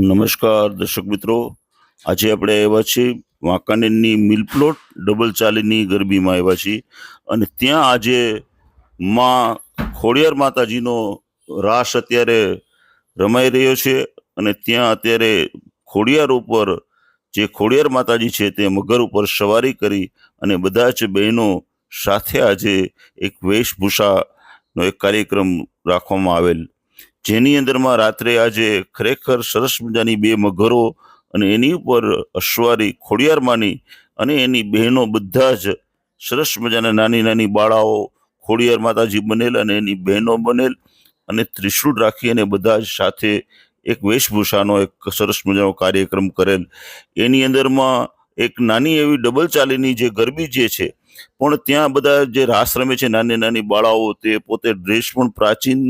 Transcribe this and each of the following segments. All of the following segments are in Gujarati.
નમસ્કાર દર્શક મિત્રો, આજે આપણે આવ્યા છીએ વાંકાનેરની મિલપ્લોટ ડબલ ચાલીની ગરબીમાં આવ્યા છીએ અને ત્યાં આજે માં ખોડિયાર માતાજીનો રાસ અત્યારે રમાઈ રહ્યો છે અને ત્યાં અત્યારે ખોડિયાર ઉપર જે ખોડિયાર માતાજી છે તે મગર ઉપર સવારી કરી અને બધા જ બહેનો સાથે આજે એક વેશભૂષાનો એક કાર્યક્રમ રાખવામાં આવેલ, જેની અંદરમાં રાત્રે આજે ખરેખર સરસ મજાની બે મગરો અને એની ઉપર અશ્વારી ખોડિયારમાંની અને એની બહેનો બધા જ સરસ મજાના નાની નાની બાળાઓ ખોડિયાર માતાજી બનેલ અને એની બહેનો બનેલ અને ત્રિશૂળ રાખી અને બધા જ સાથે એક વેશભૂષાનો એક સરસ મજાનો કાર્યક્રમ કરેલ. એની અંદરમાં એક નાની એવી ડબલ ચાલીની જે ગરબી જે છે, પણ ત્યાં બધા જે રાસ રમે છે નાની નાની બાળાઓ, તે પોતે ડ્રેસ પણ પ્રાચીન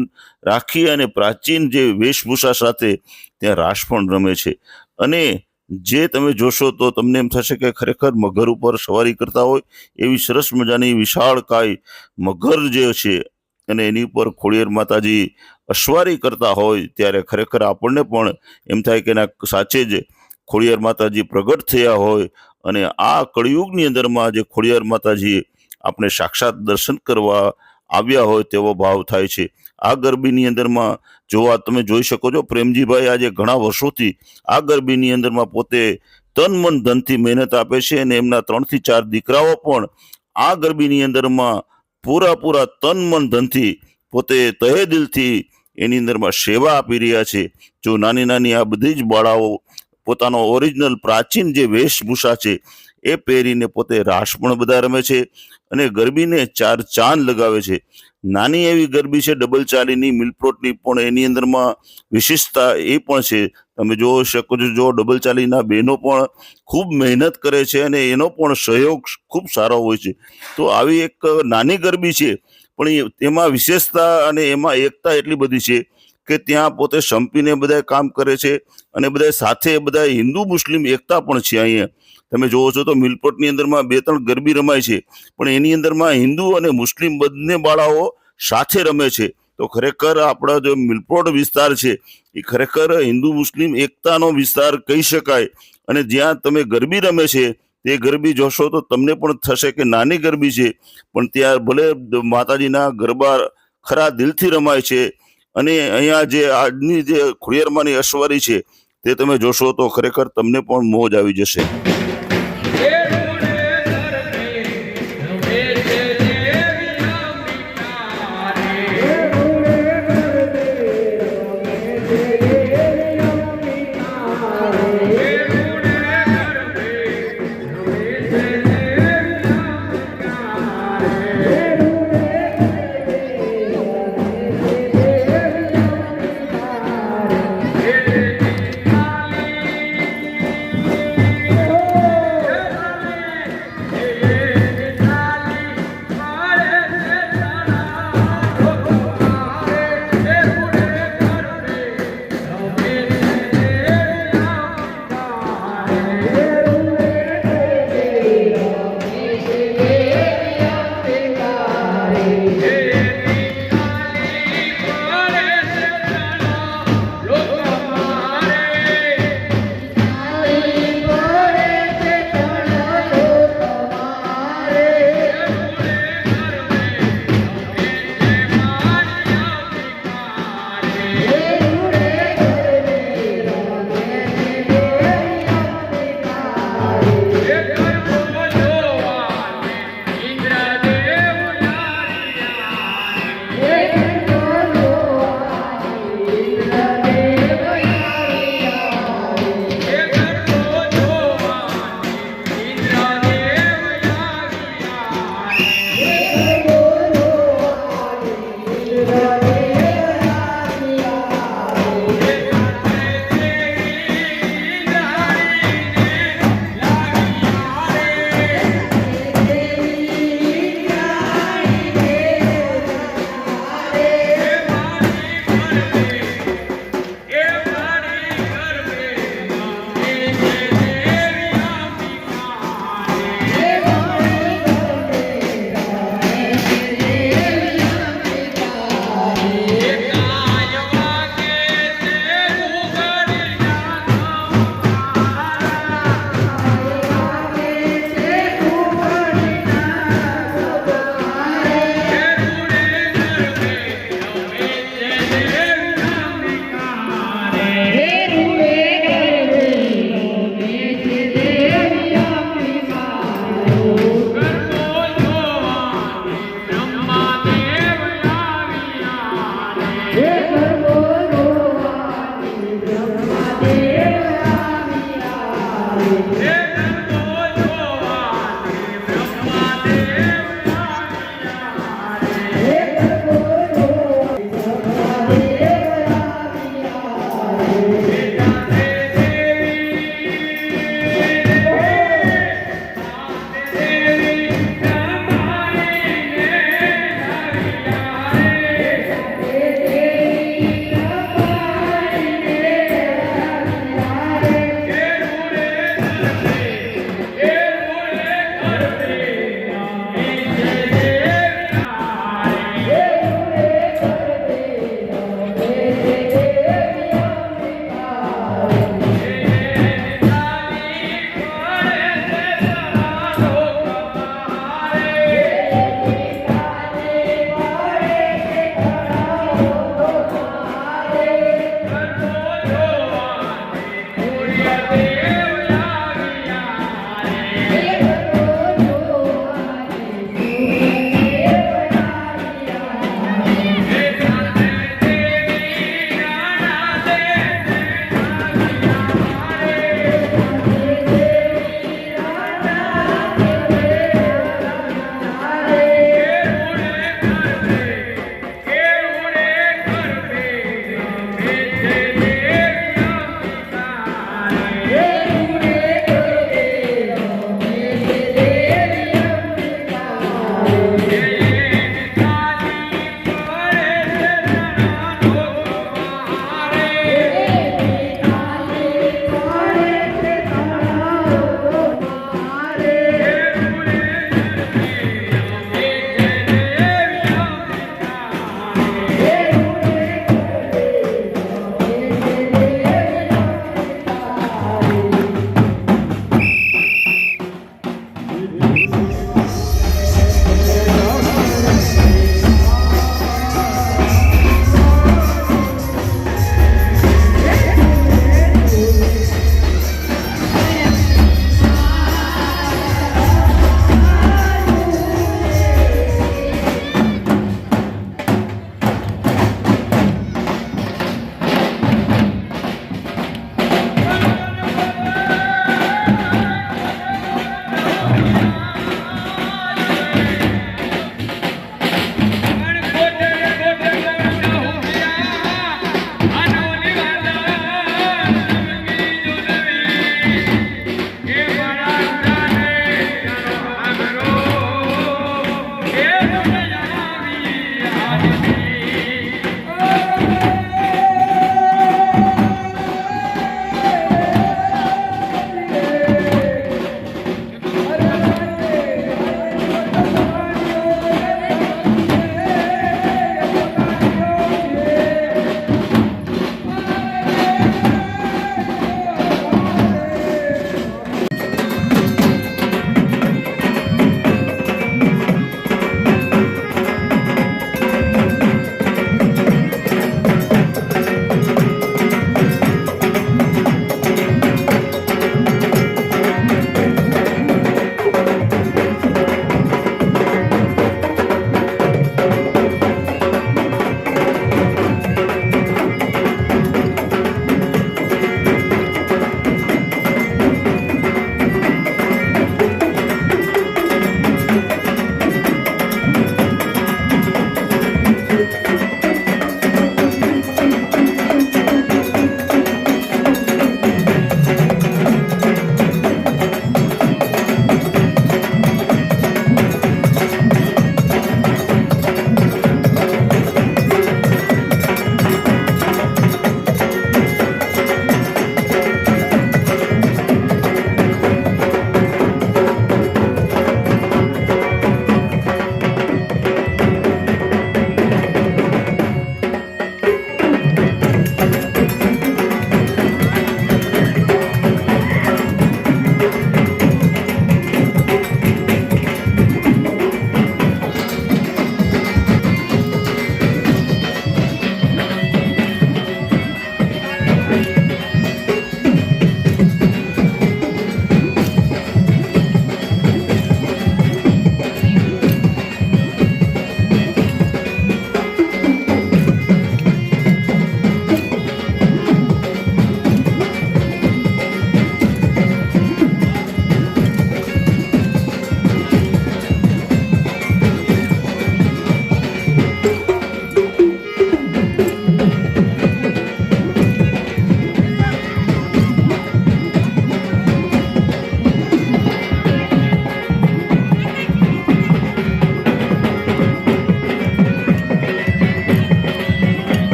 રાખી અને પ્રાચીન જે વેશભૂષા સાથે ત્યાં રાસ પણ રમે છે. અને જે તમે જોશો તો તમને એમ થશે કે ખરેખર મગર ઉપર સવારી કરતા હોય એવી સરસ મજાની વિશાળકાય મગર જે છે અને એની ઉપર ખોડિયાર માતાજી અશ્વારી કરતા હોય ત્યારે ખરેખર આપણને પણ એમ થાય કે ના, સાચે જ ખોડિયાર માતાજી પ્રગટ થયા હોય અને આ કળિયુગની અંદરમાં જે ખોડિયાર માતાજી આપણે સાક્ષાત દર્શન કરવા આવ્યા હોય તેવો ભાવ થાય છે. આ ગરબીની અંદરમાં જોવા તમે જોઈ શકો છો, પ્રેમજીભાઈ આજે ઘણા વર્ષોથી આ ગરબીની અંદરમાં પોતે તન મન ધનથી મહેનત આપે છે અને એમના 3 થી 4 દીકરાઓ પણ આ ગરબીની અંદરમાં પૂરા તન મન ધનથી પોતે તહે દિલથી એની અંદરમાં સેવા આપી રહ્યા છે. જો નાની નાની આ બધી જ બાળાઓ પોતાનો ઓરિજિનલ પ્રાચીન જે વેશભૂષા છે એ પહેરીને પોતે રાસ પણ બધા રમે છે અને ગરબીને 4 ચાંદ લગાવે છે. નાની એવી ગરબી છે ડબલ ચાલીની મિલપ્લોટની, પણ એની અંદરમાં વિશેષતા એ પણ છે, તમે જોઈ શકો છો, જો ડબલ ચાલીના બહેનો પણ ખૂબ મહેનત કરે છે અને એનો પણ સહયોગ ખૂબ સારો હોય છે. તો આવી એક નાની ગરબી છે, પણ એમાં વિશેષતા અને એમાં એકતા એટલી બધી છે કે ત્યાં પોતે સંપીને બધા કામ કરે છે અને બધા સાથે બધા હિન્દુ મુસ્લિમ એકતા પણ છે. અહીંયા તમે જોવો છો તો મિલપોટની અંદરમાં 2-3 ગરબી રમાય છે, પણ એની અંદરમાં હિન્દુ અને મુસ્લિમ બંને બાળાઓ સાથે રમે છે. તો ખરેખર આપણા જે મિલપોટ વિસ્તાર છે એ ખરેખર હિન્દુ મુસ્લિમ એકતાનો વિસ્તાર કહી શકાય. અને જ્યાં તમે ગરબી રમે છે તે ગરબી જોશો તો તમને પણ થશે કે નાની ગરબી છે, પણ ત્યાં ભલે માતાજીના ગરબા ખરા દિલથી રમાય છે. અને અહીંયા જે આજની જે ખોડિયારમાંની અશ્વારી છે તે તમે જોશો તો ખરેખર તમને પણ મોજ આવી જશે.